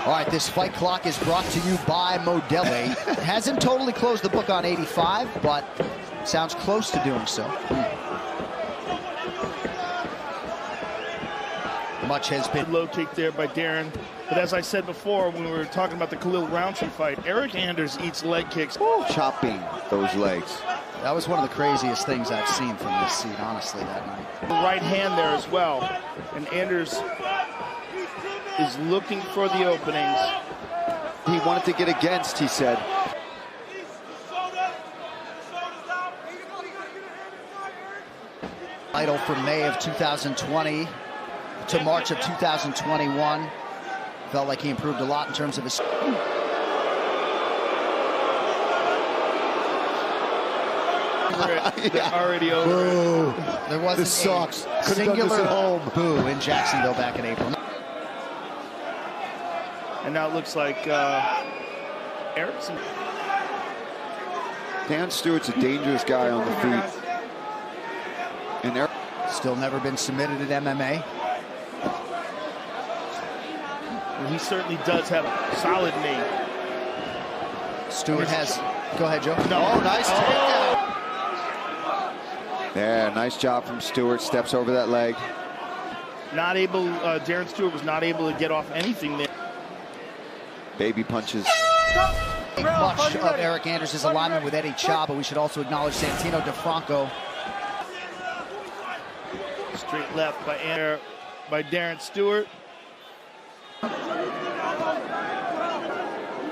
All right, this fight clock is brought to you by Modelo. Hasn't totally closed the book on 85, but sounds close to doing so. Much has been low kick there by Darren. But as I said before, when we were talking about the Khalil Roundtree fight, Eryk Anders eats leg kicks. Chopping those legs. That was one of the craziest things I've seen from this seat, honestly, that night. The right hand there as well. And Anders is looking for the openings. He wanted to get against, he said. Title from May of 2020 to March of 2021. Felt like he improved a lot in terms of his... Yeah. Already over. Boo. There wasn't this sucks. a singular at home. boo in Jacksonville back in April. And now it looks like Erickson. Dan Stewart's a dangerous guy on the feet. And Eryk still never been submitted at MMA. Well, he certainly does have a solid knee. Stewart has... Go ahead, Joe. No. Oh, nice takedown. Yeah, nice job from Stewart. Steps over that leg. Not able, Darren Stewart was not able to get off anything there. Baby punches. Much of Eryk Anders' alignment with Eddie Cha, but we should also acknowledge Santino DeFranco. Straight left by Darren Stewart.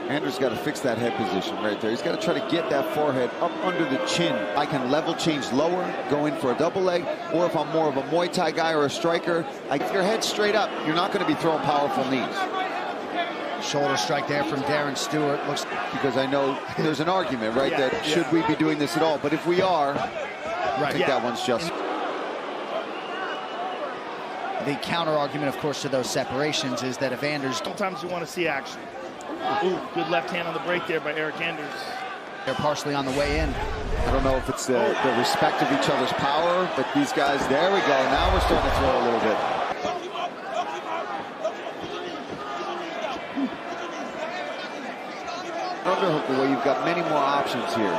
Anders got to fix that head position right there. He's got to try to get that forehead up under the chin. I can level change lower, go in for a double leg, or if I'm more of a Muay Thai guy or a striker, if your head's straight up, you're not going to be throwing powerful knees. Shoulder strike there from Darren Stewart. Looks because I know there's an argument, right, that should we be doing this at all? But if we are, I think that one's just... The counter argument, of course, to those separations is that if Anders... Sometimes you want to see action. Ooh, good left hand on the break there by Eryk Anders. They're partially on the way in. I don't know if it's the respect of each other's power, but these guys, there we go. Now we're starting to throw a little bit. Underhook away, you've got many more options here.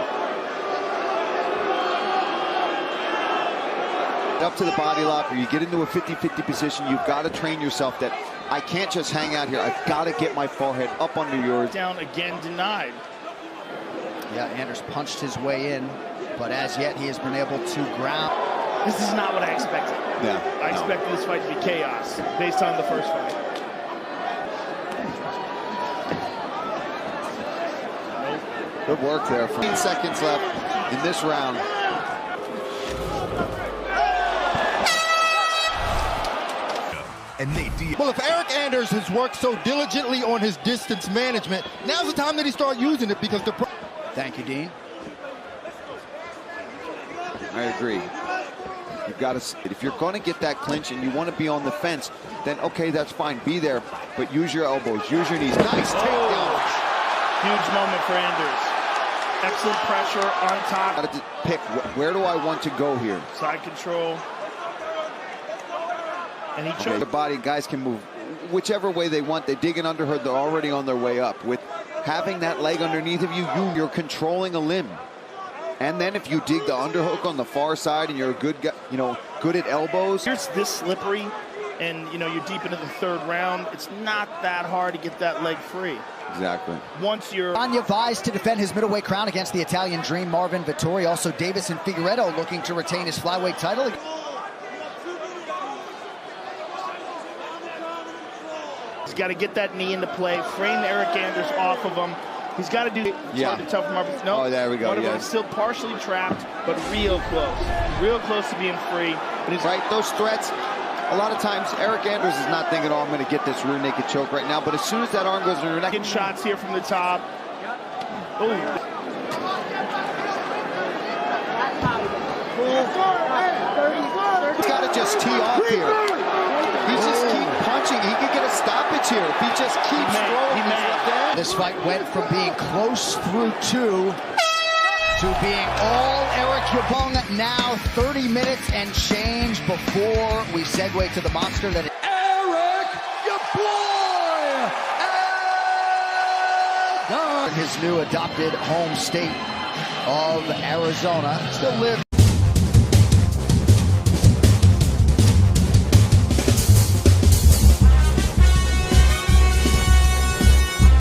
Up to the body lock, or you get into a 50-50 position, you've got to train yourself that I can't just hang out here. I've got to get my forehead up under yours. Down again, denied. Yeah, Anders punched his way in, but as yet he has been able to ground. This is not what I expected. Yeah, I expected this fight to be chaos based on the first fight. Good work there. 15 seconds left in this round. Well, if Eryk Anders has worked so diligently on his distance management, now's the time that he start using it because the... Thank you, Dean. I agree. You've got to, if you're going to get that clinch and you want to be on the fence, then okay, that's fine. Be there, but use your elbows, use your knees. Nice takedown. Huge moment for Anders. Excellent pressure on top. Got to pick, where do I want to go here? Side control. And he choked. The body, guys can move whichever way they want. They dig an underhook, they're already on their way up. With having that leg underneath of you, you're controlling a limb. And then if you dig the underhook on the far side and you're a good guy, good at elbows. Here's this slippery, and you're deep into the third round. It's not that hard to get that leg free. Exactly. Once you're... Anya Vise to defend his middleweight crown against the Italian Dream, Marvin Vettori. Also, Davis and Figueiredo looking to retain his flyweight title. He's got to get that knee into play, frame Eryk Anders off of him. He's got to do... It's hard to tell from Marvin. No, oh, there we go. He's still partially trapped, but real close. Real close to being free. Right, those threats... A lot of times, Eryk Anders is not thinking, oh, I'm going to get this rear naked choke right now. But as soon as that arm goes in your neck... Getting shots here from the top. Oh. He's got to just tee off here. He just keep punching. He could get a stoppage here if he just keeps throwing his left hand. This fight went from being close through two to being all Eryk Yabong. Now 30 minutes and change before we segue to the monster that is Eryk, your boy, in his new adopted home state of Arizona. Still lives